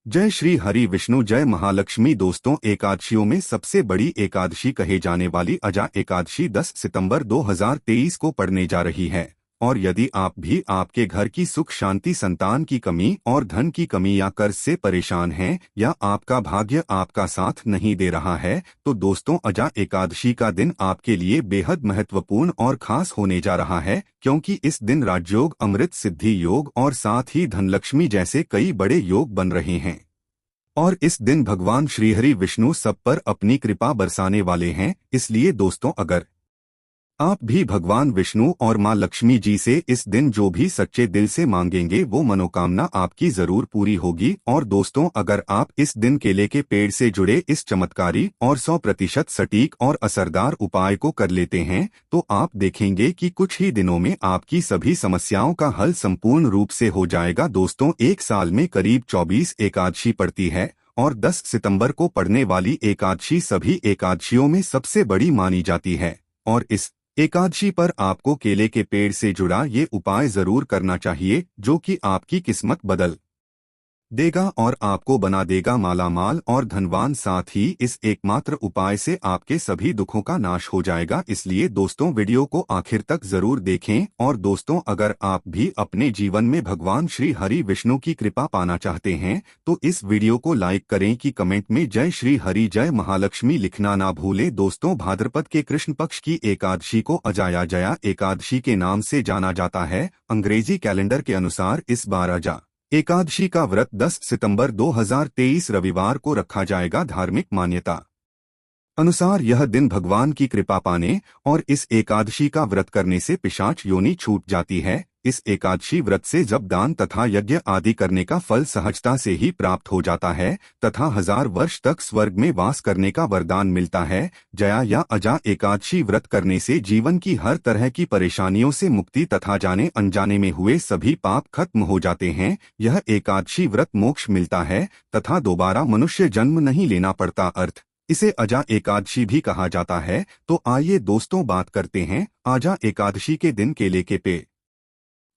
जय श्री हरि विष्णु जय महालक्ष्मी। दोस्तों, एकादशियों में सबसे बड़ी एकादशी कहे जाने वाली अजा एकादशी 10 सितंबर 2023 को पड़ने जा रही है। और यदि आप भी आपके घर की सुख शांति, संतान की कमी और धन की कमी या कर्ज से परेशान हैं या आपका भाग्य आपका साथ नहीं दे रहा है, तो दोस्तों अजा एकादशी का दिन आपके लिए बेहद महत्वपूर्ण और खास होने जा रहा है, क्योंकि इस दिन राजयोग, अमृत सिद्धि योग और साथ ही धनलक्ष्मी जैसे कई बड़े योग बन रहे हैं। और इस दिन भगवान श्रीहरि विष्णु सब पर अपनी कृपा बरसाने वाले हैं। इसलिए दोस्तों, अगर आप भी भगवान विष्णु और मां लक्ष्मी जी से इस दिन जो भी सच्चे दिल से मांगेंगे वो मनोकामना आपकी जरूर पूरी होगी। और दोस्तों, अगर आप इस दिन केले के पेड़ से जुड़े इस चमत्कारी और 100% सटीक और असरदार उपाय को कर लेते हैं, तो आप देखेंगे कि कुछ ही दिनों में आपकी सभी समस्याओं का हल संपूर्ण रूप से हो जाएगा। दोस्तों, एक साल में करीब 24 एकादशी पड़ती है और 10 सितंबर को पड़ने वाली एकादशी सभी एकादशियों में सबसे बड़ी मानी जाती है। और इस एकादशी पर आपको केले के पेड़ से जुड़ा ये उपाय जरूर करना चाहिए, जो कि आपकी किस्मत बदल देगा और आपको बना देगा मालामाल और धनवान। साथ ही इस एकमात्र उपाय से आपके सभी दुखों का नाश हो जाएगा। इसलिए दोस्तों, वीडियो को आखिर तक जरूर देखें। और दोस्तों, अगर आप भी अपने जीवन में भगवान श्री हरि विष्णु की कृपा पाना चाहते हैं, तो इस वीडियो को लाइक करें कि कमेंट में जय श्री हरि जय महालक्ष्मी लिखना ना भूलें। दोस्तों, भाद्रपद के कृष्ण पक्ष की एकादशी को अजाया जया एकादशी के नाम से जाना जाता है। अंग्रेजी कैलेंडर के अनुसार इस बार अजा एकादशी का व्रत 10 सितंबर 2023 रविवार को रखा जाएगा। धार्मिक मान्यता अनुसार यह दिन भगवान की कृपा पाने और इस एकादशी का व्रत करने से पिशाच योनि छूट जाती है। इस एकादशी व्रत से जब दान तथा यज्ञ आदि करने का फल सहजता से ही प्राप्त हो जाता है तथा 1000 वर्ष तक स्वर्ग में वास करने का वरदान मिलता है। जया या अजा एकादशी व्रत करने से जीवन की हर तरह की परेशानियों से मुक्ति तथा जाने अनजाने में हुए सभी पाप खत्म हो जाते हैं। यह एकादशी व्रत मोक्ष मिलता है तथा दोबारा मनुष्य जन्म नहीं लेना पड़ता। अर्थ इसे अजा एकादशी भी कहा जाता है। तो आइए दोस्तों, बात करते हैं अजा एकादशी के दिन केले के पेड़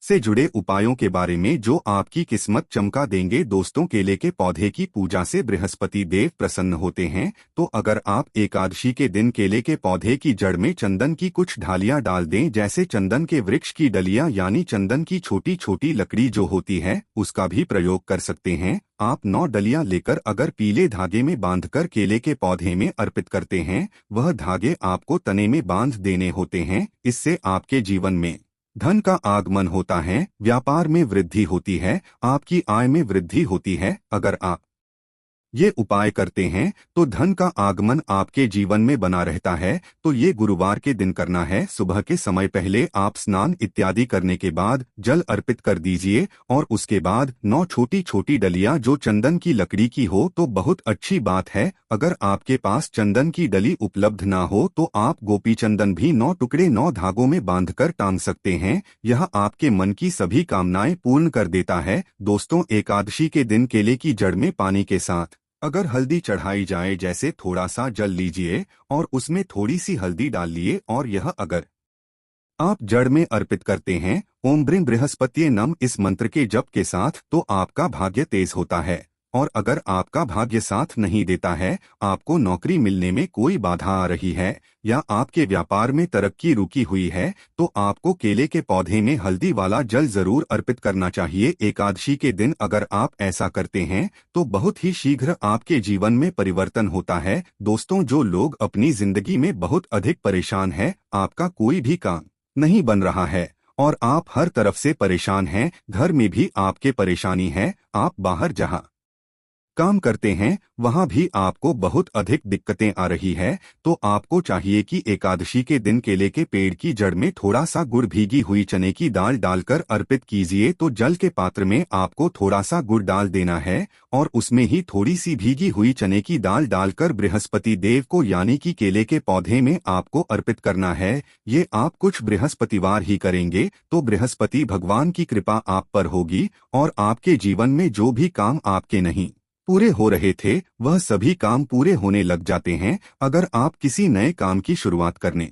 से जुड़े उपायों के बारे में, जो आपकी किस्मत चमका देंगे। दोस्तों, केले के पौधे की पूजा से बृहस्पति देव प्रसन्न होते हैं। तो अगर आप एकादशी के दिन केले के पौधे की जड़ में चंदन की कुछ ढालियां डाल दें, जैसे चंदन के वृक्ष की डलियां यानी चंदन की छोटी छोटी लकड़ी जो होती है, उसका भी प्रयोग कर सकते हैं। आप 9 डलियां लेकर अगर पीले धागे में बांधकर केले के पौधे में अर्पित करते हैं, वह धागे आपको तने में बांध देने होते हैं। इससे आपके जीवन में धन का आगमन होता है, व्यापार में वृद्धि होती है, आपकी आय में वृद्धि होती है। अगर आप ये उपाय करते हैं तो धन का आगमन आपके जीवन में बना रहता है। तो ये गुरुवार के दिन करना है। सुबह के समय पहले आप स्नान इत्यादि करने के बाद जल अर्पित कर दीजिए और उसके बाद 9 छोटी छोटी डलियां जो चंदन की लकड़ी की हो तो बहुत अच्छी बात है। अगर आपके पास चंदन की डली उपलब्ध ना हो तो आप गोपी चंदन भी 9 टुकड़े 9 धागों में बांधकर टांग सकते हैं। यह आपके मन की सभी कामनाएं पूर्ण कर देता है। दोस्तों, एकादशी के दिन केले की जड़ में पानी के साथ अगर हल्दी चढ़ाई जाए, जैसे थोड़ा सा जल लीजिए और उसमें थोड़ी सी हल्दी डाल लिए, और यह अगर आप जड़ में अर्पित करते हैं ओम ब्रीं बृहस्पतिये नम इस मंत्र के जप के साथ, तो आपका भाग्य तेज होता है। और अगर आपका भाग्य साथ नहीं देता है, आपको नौकरी मिलने में कोई बाधा आ रही है या आपके व्यापार में तरक्की रुकी हुई है, तो आपको केले के पौधे में हल्दी वाला जल जरूर अर्पित करना चाहिए। एकादशी के दिन अगर आप ऐसा करते हैं तो बहुत ही शीघ्र आपके जीवन में परिवर्तन होता है। दोस्तों, जो लोग अपनी जिंदगी में बहुत अधिक परेशान हैं, आपका कोई भी काम नहीं बन रहा है और आप हर तरफ से परेशान हैं, घर में भी आपके परेशानी है, आप बाहर जहां काम करते हैं वहां भी आपको बहुत अधिक दिक्कतें आ रही है, तो आपको चाहिए कि एकादशी के दिन केले के पेड़ की जड़ में थोड़ा सा गुड़, भीगी हुई चने की दाल डालकर अर्पित कीजिए। तो जल के पात्र में आपको थोड़ा सा गुड़ डाल देना है और उसमें ही थोड़ी सी भीगी हुई चने की दाल डालकर बृहस्पति देव को यानी कि केले के पौधे में आपको अर्पित करना है। ये आप कुछ बृहस्पतिवार ही करेंगे तो बृहस्पति भगवान की कृपा आप पर होगी और आपके जीवन में जो भी काम आपके नहीं पूरे हो रहे थे, वह सभी काम पूरे होने लग जाते हैं। अगर आप किसी नए काम की शुरुआत करने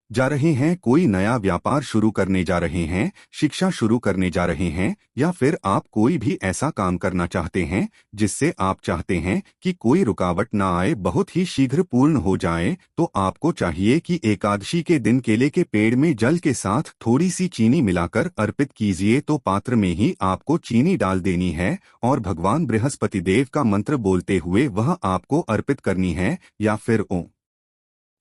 जा रहे हैं, कोई नया व्यापार शुरू करने जा रहे हैं, शिक्षा शुरू करने जा रहे हैं, या फिर आप कोई भी ऐसा काम करना चाहते हैं जिससे आप चाहते हैं कि कोई रुकावट ना आए, बहुत ही शीघ्र पूर्ण हो जाए, तो आपको चाहिए कि एकादशी के दिन केले के पेड़ में जल के साथ थोड़ी सी चीनी मिलाकर अर्पित कीजिए। तो पात्र में ही आपको चीनी डाल देनी है और भगवान बृहस्पति देव का मंत्र बोलते हुए वह आपको अर्पित करनी है, या फिर ओम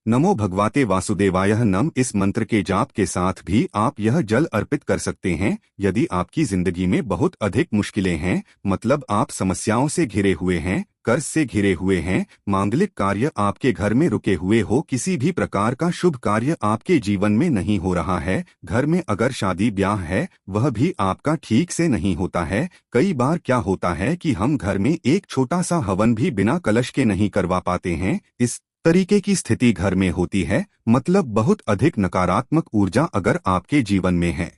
नमो भगवते वासुदेवाय नम इस मंत्र के जाप के साथ भी आप यह जल अर्पित कर सकते हैं। यदि आपकी जिंदगी में बहुत अधिक मुश्किलें हैं, मतलब आप समस्याओं से घिरे हुए हैं, कर्ज से घिरे हुए हैं, मांगलिक कार्य आपके घर में रुके हुए हो, किसी भी प्रकार का शुभ कार्य आपके जीवन में नहीं हो रहा है, घर में अगर शादी ब्याह है वह भी आपका ठीक से नहीं होता है। कई बार क्या होता है कि हम घर में एक छोटा सा हवन भी बिना कलश के नहीं करवा पाते हैं। इस तरीके की स्थिति घर में होती है, मतलब बहुत अधिक नकारात्मक ऊर्जा अगर आपके जीवन में है,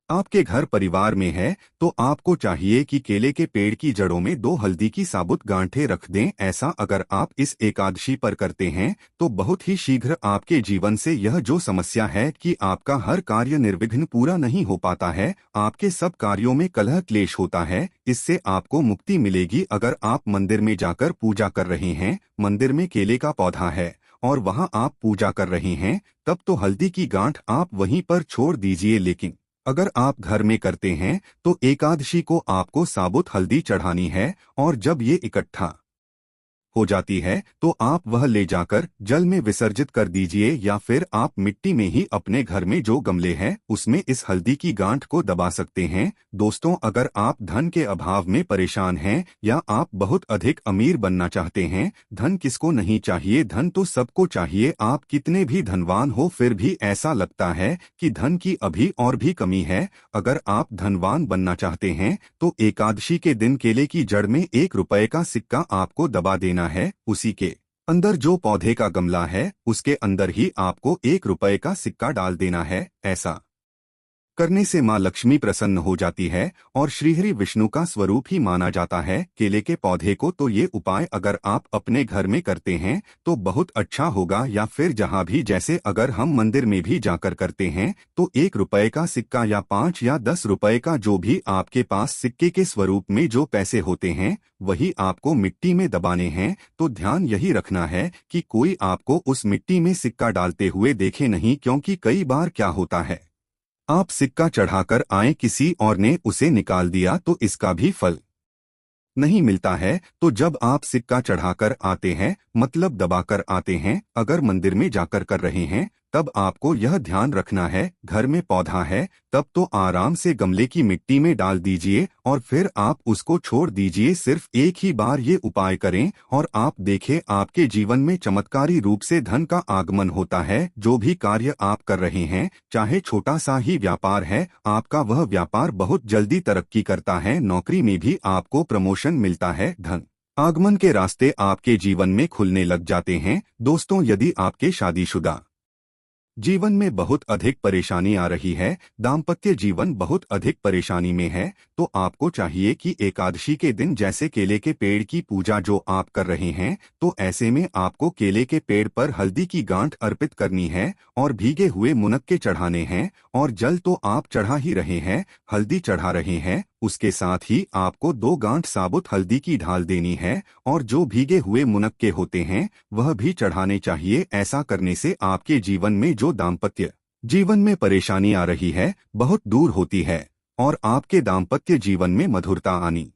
आपके घर परिवार में है, तो आपको चाहिए कि केले के पेड़ की जड़ों में 2 हल्दी की साबुत गांठें रख दें। ऐसा अगर आप इस एकादशी पर करते हैं तो बहुत ही शीघ्र आपके जीवन से यह जो समस्या है कि आपका हर कार्य निर्विघ्न पूरा नहीं हो पाता है, आपके सब कार्यों में कलह क्लेश होता है, इससे आपको मुक्ति मिलेगी। अगर आप मंदिर में जाकर पूजा कर रहे हैं, मंदिर में केले का पौधा है और वहां आप पूजा कर रहे हैं, तब तो हल्दी की गांठ आप वहीं पर छोड़ दीजिए। लेकिन अगर आप घर में करते हैं तो एकादशी को आपको साबुत हल्दी चढ़ानी है, और जब ये इकट्ठा हो जाती है तो आप वह ले जाकर जल में विसर्जित कर दीजिए, या फिर आप मिट्टी में ही अपने घर में जो गमले हैं उसमें इस हल्दी की गांठ को दबा सकते हैं। दोस्तों, अगर आप धन के अभाव में परेशान हैं या आप बहुत अधिक अमीर बनना चाहते हैं, धन किसको नहीं चाहिए, धन तो सबको चाहिए। आप कितने भी धनवान हो फिर भी ऐसा लगता है कि धन की अभी और भी कमी है। अगर आप धनवान बनना चाहते हैं तो एकादशी के दिन केले की जड़ में 1 रुपए का सिक्का आपको दबा देना है, उसी के अंदर जो पौधे का गमला है उसके अंदर ही आपको 1 रुपए का सिक्का डाल देना है। ऐसा करने से मां लक्ष्मी प्रसन्न हो जाती है और श्रीहरि विष्णु का स्वरूप ही माना जाता है केले के पौधे को। तो ये उपाय अगर आप अपने घर में करते हैं तो बहुत अच्छा होगा, या फिर जहां भी, जैसे अगर हम मंदिर में भी जाकर करते हैं तो 1 रुपए का सिक्का या 5 या 10 रुपए का जो भी आपके पास सिक्के के स्वरूप में जो पैसे होते हैं वही आपको मिट्टी में दबाने हैं। तो ध्यान यही रखना है कि कोई आपको उस मिट्टी में सिक्का डालते हुए देखे नहीं, क्योंकि कई बार क्या होता है, आप सिक्का चढ़ाकर आए, किसी और ने उसे निकाल दिया तो इसका भी फल नहीं मिलता है। तो जब आप सिक्का चढ़ाकर आते हैं, मतलब दबाकर आते हैं, अगर मंदिर में जाकर कर रहे हैं, तब आपको यह ध्यान रखना है, घर में पौधा है तब तो आराम से गमले की मिट्टी में डाल दीजिए और फिर आप उसको छोड़ दीजिए। सिर्फ एक ही बार ये उपाय करें और आप देखें आपके जीवन में चमत्कारी रूप से धन का आगमन होता है। जो भी कार्य आप कर रहे हैं, चाहे छोटा सा ही व्यापार है, आपका वह व्यापार बहुत जल्दी तरक्की करता है। नौकरी में भी आपको प्रमोशन मिलता है, धन आगमन के रास्ते आपके जीवन में खुलने लग जाते हैं। दोस्तों, यदि आपके शादीशुदा जीवन में बहुत अधिक परेशानी आ रही है, दाम्पत्य जीवन बहुत अधिक परेशानी में है, तो आपको चाहिए कि एकादशी के दिन जैसे केले के पेड़ की पूजा जो आप कर रहे हैं, तो ऐसे में आपको केले के पेड़ पर हल्दी की गांठ अर्पित करनी है और भीगे हुए मुनक्के चढ़ाने हैं। और जल तो आप चढ़ा ही रहे हैं, हल्दी चढ़ा रहे हैं, उसके साथ ही आपको 2 गांठ साबुत हल्दी की ढाल देनी है और जो भीगे हुए मुनक्के होते हैं वह भी चढ़ाने चाहिए। ऐसा करने से आपके जीवन में जो दाम्पत्य जीवन में परेशानी आ रही है बहुत दूर होती है और आपके दाम्पत्य जीवन में मधुरता आनी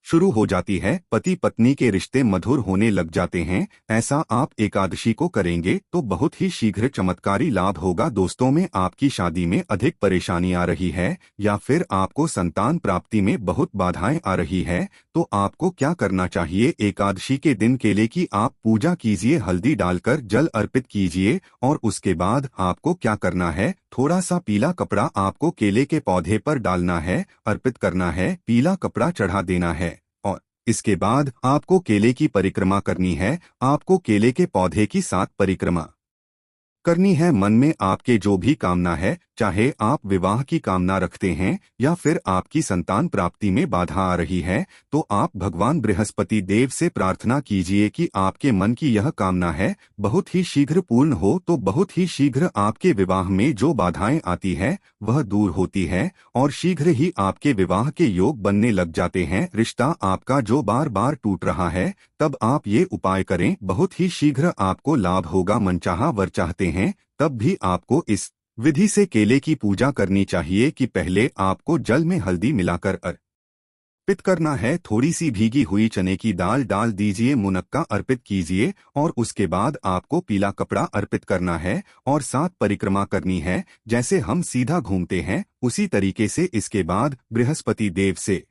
शुरू हो जाती है। पति पत्नी के रिश्ते मधुर होने लग जाते हैं। ऐसा आप एकादशी को करेंगे तो बहुत ही शीघ्र चमत्कारी लाभ होगा। दोस्तों, में आपकी शादी में अधिक परेशानी आ रही है या फिर आपको संतान प्राप्ति में बहुत बाधाएं आ रही है, तो आपको क्या करना चाहिए, एकादशी के दिन केले की आप पूजा कीजिए, हल्दी डालकर जल अर्पित कीजिए और उसके बाद आपको क्या करना है, थोड़ा सा पीला कपड़ा आपको केले के पौधे पर डालना है, अर्पित करना है, पीला कपड़ा चढ़ा देना है और इसके बाद आपको केले की परिक्रमा करनी है। आपको केले के पौधे की 7 परिक्रमा करनी है। मन में आपके जो भी कामना है, चाहे आप विवाह की कामना रखते हैं या फिर आपकी संतान प्राप्ति में बाधा आ रही है, तो आप भगवान बृहस्पति देव से प्रार्थना कीजिए कि आपके मन की यह कामना है बहुत ही शीघ्र पूर्ण हो। तो बहुत ही शीघ्र आपके विवाह में जो बाधाएं आती है वह दूर होती है और शीघ्र ही आपके विवाह के योग बनने लग जाते हैं। रिश्ता आपका जो बार बार टूट रहा है, तब आप ये उपाय करें, बहुत ही शीघ्र आपको लाभ होगा। मनचाहा वर चाहते हैं तब भी आपको इस विधि से केले की पूजा करनी चाहिए कि पहले आपको जल में हल्दी मिलाकर अर्पित करना है, थोड़ी सी भीगी हुई चने की दाल डाल दीजिए, मुनक्का अर्पित कीजिए और उसके बाद आपको पीला कपड़ा अर्पित करना है और 7 परिक्रमा करनी है। जैसे हम सीधा घूमते हैं उसी तरीके से इसके बाद बृहस्पति देव से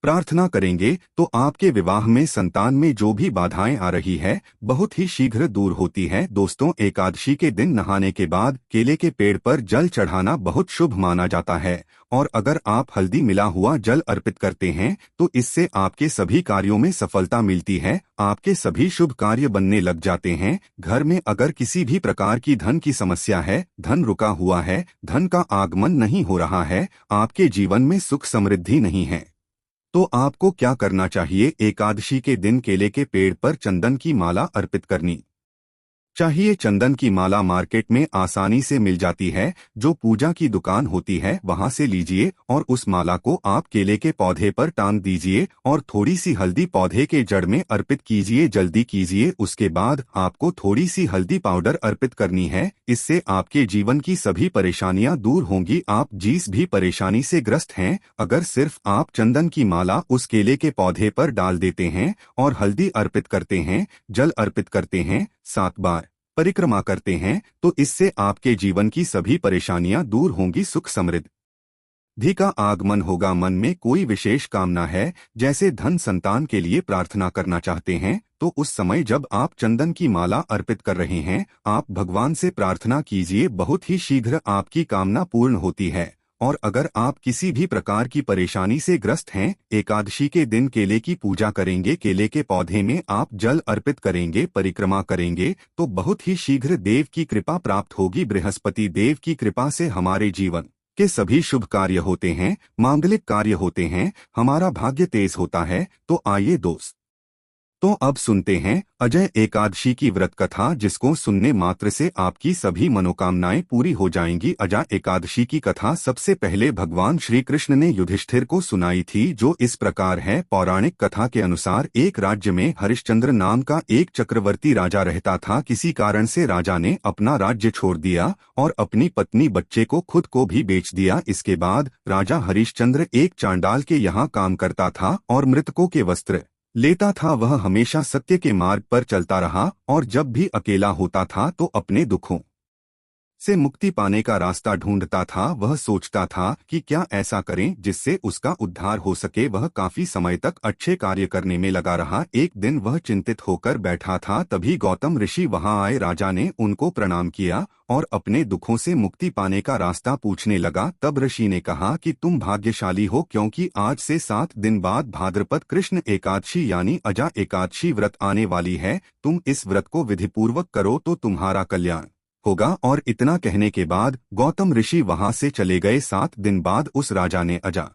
प्रार्थना करेंगे तो आपके विवाह में संतान में जो भी बाधाएं आ रही है बहुत ही शीघ्र दूर होती है। दोस्तों, एकादशी के दिन नहाने के बाद केले के पेड़ पर जल चढ़ाना बहुत शुभ माना जाता है और अगर आप हल्दी मिला हुआ जल अर्पित करते हैं तो इससे आपके सभी कार्यों में सफलता मिलती है, आपके सभी शुभ कार्य बनने लग जाते हैं। घर में अगर किसी भी प्रकार की धन की समस्या है, धन रुका हुआ है, धन का आगमन नहीं हो रहा है, आपके जीवन में सुख समृद्धि नहीं है, तो आपको क्या करना चाहिए? एकादशी के दिन केले के पेड़ पर चंदन की माला अर्पित करनी चाहिए। चंदन की माला मार्केट में आसानी से मिल जाती है, जो पूजा की दुकान होती है वहां से लीजिए और उस माला को आप केले के पौधे पर टांग दीजिए और थोड़ी सी हल्दी पौधे के जड़ में अर्पित कीजिए। जल्दी कीजिए, उसके बाद आपको थोड़ी सी हल्दी पाउडर अर्पित करनी है। इससे आपके जीवन की सभी परेशानियां दूर होंगी। आप जिस भी परेशानी से ग्रस्त हैं, अगर सिर्फ आप चंदन की माला उस केले के पौधे पर डाल देते हैं और हल्दी अर्पित करते हैं, जल अर्पित करते हैं, 7 बार परिक्रमा करते हैं, तो इससे आपके जीवन की सभी परेशानियां दूर होंगी, सुख समृद्धि का आगमन होगा। मन में कोई विशेष कामना है, जैसे धन संतान के लिए प्रार्थना करना चाहते हैं, तो उस समय जब आप चंदन की माला अर्पित कर रहे हैं, आप भगवान से प्रार्थना कीजिए, बहुत ही शीघ्र आपकी कामना पूर्ण होती है। और अगर आप किसी भी प्रकार की परेशानी से ग्रस्त हैं, एकादशी के दिन केले की पूजा करेंगे, केले के पौधे में आप जल अर्पित करेंगे, परिक्रमा करेंगे, तो बहुत ही शीघ्र देव की कृपा प्राप्त होगी। बृहस्पति देव की कृपा से हमारे जीवन के सभी शुभ कार्य होते हैं, मांगलिक कार्य होते हैं, हमारा भाग्य तेज होता है। तो आइए तो अब सुनते हैं अजय एकादशी की व्रत कथा, जिसको सुनने मात्र से आपकी सभी मनोकामनाएं पूरी हो जाएंगी। अजय एकादशी की कथा सबसे पहले भगवान श्री कृष्ण ने युधिष्ठिर को सुनाई थी, जो इस प्रकार है। पौराणिक कथा के अनुसार एक राज्य में हरिश्चंद्र नाम का एक चक्रवर्ती राजा रहता था। किसी कारण से राजा ने अपना राज्य छोड़ दिया और अपनी पत्नी बच्चे को खुद को भी बेच दिया। इसके बाद राजा हरिश्चंद्र एक चांडाल के यहाँ काम करता था और मृतकों के वस्त्र लेता था। वह हमेशा सत्य के मार्ग पर चलता रहा और जब भी अकेला होता था तो अपने दुखों से मुक्ति पाने का रास्ता ढूंढता था। वह सोचता था कि क्या ऐसा करें जिससे उसका उद्धार हो सके। वह काफी समय तक अच्छे कार्य करने में लगा रहा। एक दिन वह चिंतित होकर बैठा था, तभी गौतम ऋषि वहां आए। राजा ने उनको प्रणाम किया और अपने दुखों से मुक्ति पाने का रास्ता पूछने लगा। तब ऋषि ने कहा कि तुम भाग्यशाली हो, क्योंकि आज से 7 दिन बाद भाद्रपद कृष्ण एकादशी यानी अजा एकादशी व्रत आने वाली है। तुम इस व्रत को विधिपूर्वक करो तो तुम्हारा कल्याण होगा। और इतना कहने के बाद गौतम ऋषि वहां से चले गए। 7 दिन बाद उस राजा ने अजा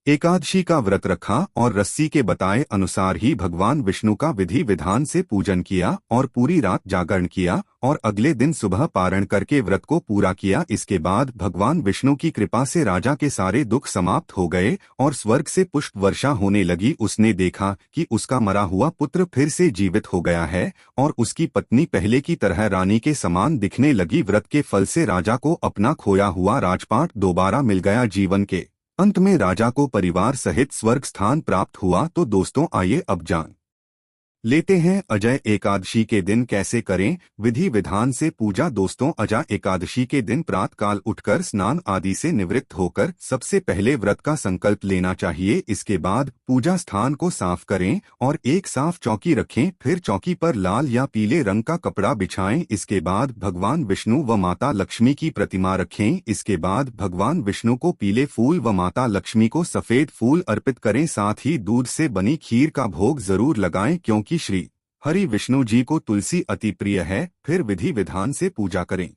एकादशी का व्रत रखा और रस्सी के बताए अनुसार ही भगवान विष्णु का विधि विधान से पूजन किया और पूरी रात जागरण किया और अगले दिन सुबह पारण करके व्रत को पूरा किया। इसके बाद भगवान विष्णु की कृपा से राजा के सारे दुख समाप्त हो गए और स्वर्ग से पुष्प वर्षा होने लगी। उसने देखा कि उसका मरा हुआ पुत्र फिर से जीवित हो गया है और उसकी पत्नी पहले की तरह रानी के समान दिखने लगी। व्रत के फल से राजा को अपना खोया हुआ राजपाट दोबारा मिल गया। जीवन के अंत में राजा को परिवार सहित स्वर्ग स्थान प्राप्त हुआ। तो दोस्तों, आइए अब जान लेते हैं अजय एकादशी के दिन कैसे करें विधि विधान से पूजा। दोस्तों, अजय एकादशी के दिन प्रातःकाल उठकर स्नान आदि से निवृत्त होकर सबसे पहले व्रत का संकल्प लेना चाहिए। इसके बाद पूजा स्थान को साफ करें और एक साफ चौकी रखें। फिर चौकी पर लाल या पीले रंग का कपड़ा बिछाएं। इसके बाद भगवान विष्णु व माता लक्ष्मी की प्रतिमा रखें। इसके बाद भगवान विष्णु को पीले फूल व माता लक्ष्मी को सफेद फूल अर्पित करें। साथ ही दूध से बनी खीर का भोग जरूर लगाएं, क्योंकि श्री हरि विष्णु जी को तुलसी अति प्रिय है। फिर विधि विधान से पूजा करें।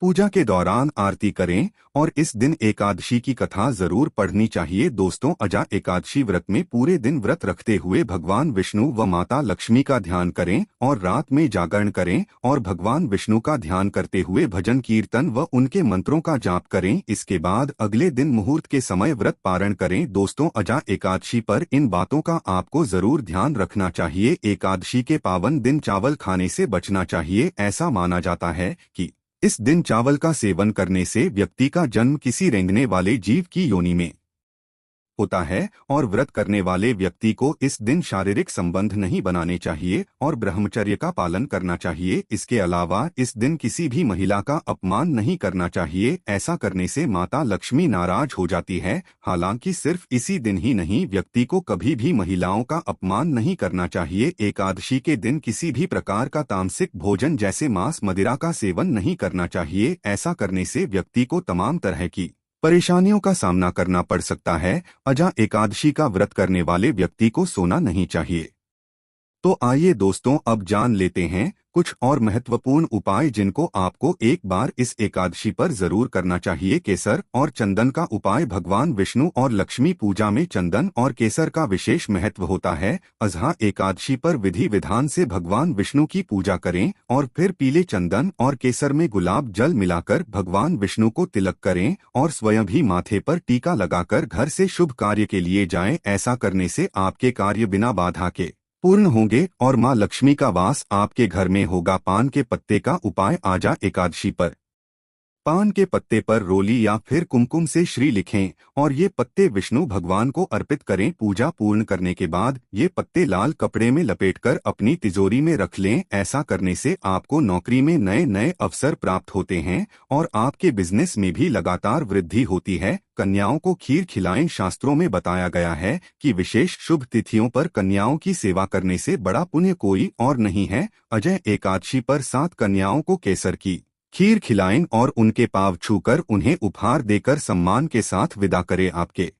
पूजा के दौरान आरती करें और इस दिन एकादशी की कथा जरूर पढ़नी चाहिए। दोस्तों, अजा एकादशी व्रत में पूरे दिन व्रत रखते हुए भगवान विष्णु व माता लक्ष्मी का ध्यान करें और रात में जागरण करें और भगवान विष्णु का ध्यान करते हुए भजन कीर्तन व उनके मंत्रों का जाप करें। इसके बाद अगले दिन मुहूर्त के समय व्रत पारण करें। दोस्तों, अजा एकादशी पर इन बातों का आपको जरूर ध्यान रखना चाहिए। एकादशी के पावन दिन चावल खाने से बचना चाहिए। ऐसा माना जाता है कि इस दिन चावल का सेवन करने से व्यक्ति का जन्म किसी रेंगने वाले जीव की योनि में होता है और व्रत करने वाले व्यक्ति को इस दिन शारीरिक संबंध नहीं बनाने चाहिए और ब्रह्मचर्य का पालन करना चाहिए। इसके अलावा इस दिन किसी भी महिला का अपमान नहीं करना चाहिए। ऐसा करने से माता लक्ष्मी नाराज हो जाती है। हालांकि सिर्फ इसी दिन ही नहीं, व्यक्ति को कभी भी महिलाओं का अपमान नहीं करना चाहिए। एकादशी के दिन किसी भी प्रकार का तामसिक भोजन जैसे मांस मदिरा का सेवन नहीं करना चाहिए। ऐसा करने से व्यक्ति को तमाम तरह की परेशानियों का सामना करना पड़ सकता है। अजा एकादशी का व्रत करने वाले व्यक्ति को सोना नहीं चाहिए। तो आइए दोस्तों, अब जान लेते हैं कुछ और महत्वपूर्ण उपाय जिनको आपको एक बार इस एकादशी पर जरूर करना चाहिए। केसर और चंदन का उपाय। भगवान विष्णु और लक्ष्मी पूजा में चंदन और केसर का विशेष महत्व होता है। अजहा एकादशी पर विधि विधान से भगवान विष्णु की पूजा करें और फिर पीले चंदन और केसर में गुलाब जल मिलाकर भगवान विष्णु को तिलक करें और स्वयं भी माथे पर टीका लगाकर घर से शुभ कार्य के लिए जाएं। ऐसा करने से आपके कार्य बिना बाधा के पूर्ण होंगे और मां लक्ष्मी का वास आपके घर में होगा। पान के पत्ते का उपाय। आजा एकादशी पर पान के पत्ते पर रोली या फिर कुमकुम से श्री लिखें और ये पत्ते विष्णु भगवान को अर्पित करें। पूजा पूर्ण करने के बाद ये पत्ते लाल कपड़े में लपेटकर अपनी तिजोरी में रख लें। ऐसा करने से आपको नौकरी में नए नए अवसर प्राप्त होते हैं और आपके बिजनेस में भी लगातार वृद्धि होती है। कन्याओं को खीर खिलाएं। शास्त्रों में बताया गया है कि विशेष शुभ तिथियों पर कन्याओं की सेवा करने से बड़ा पुण्य कोई और नहीं है। अजय एकादशी पर 7 कन्याओं को केसर की खीर खिलाएं और उनके पांव छूकर उन्हें उपहार देकर सम्मान के साथ विदा करें। आपके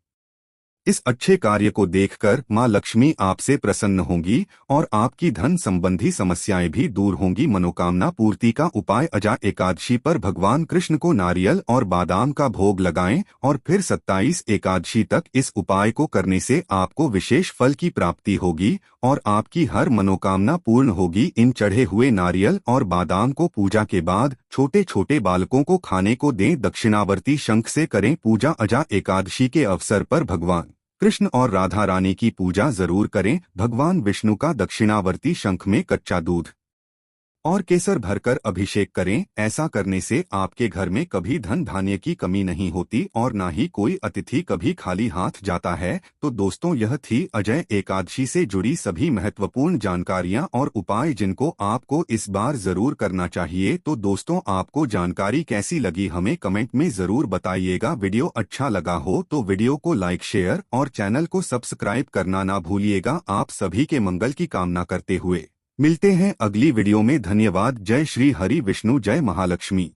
इस अच्छे कार्य को देखकर मां लक्ष्मी आपसे प्रसन्न होंगी और आपकी धन संबंधी समस्याएं भी दूर होंगी। मनोकामना पूर्ति का उपाय। अजा एकादशी पर भगवान कृष्ण को नारियल और बादाम का भोग लगाएं और फिर 27 एकादशी तक इस उपाय को करने से आपको विशेष फल की प्राप्ति होगी और आपकी हर मनोकामना पूर्ण होगी। इन चढ़े हुए नारियल और बादाम को पूजा के बाद छोटे छोटे बालकों को खाने को दें। दक्षिणावर्ती शंख से करें पूजा। अजा एकादशी के अवसर पर भगवान कृष्ण और राधा रानी की पूजा जरूर करें। भगवान विष्णु का दक्षिणावर्ती शंख में कच्चा दूध और केसर भरकर अभिषेक करें। ऐसा करने से आपके घर में कभी धन धान्य की कमी नहीं होती और न ही कोई अतिथि कभी खाली हाथ जाता है। तो दोस्तों, यह थी अजय एकादशी से जुड़ी सभी महत्वपूर्ण जानकारियां और उपाय जिनको आपको इस बार जरूर करना चाहिए। तो दोस्तों, आपको जानकारी कैसी लगी हमें कमेंट में जरूर बताइएगा। वीडियो अच्छा लगा हो तो वीडियो को लाइक शेयर और चैनल को सब्सक्राइब करना ना भूलिएगा। आप सभी के मंगल की कामना करते हुए मिलते हैं अगली वीडियो में। धन्यवाद। जय श्री हरि विष्णु, जय महालक्ष्मी।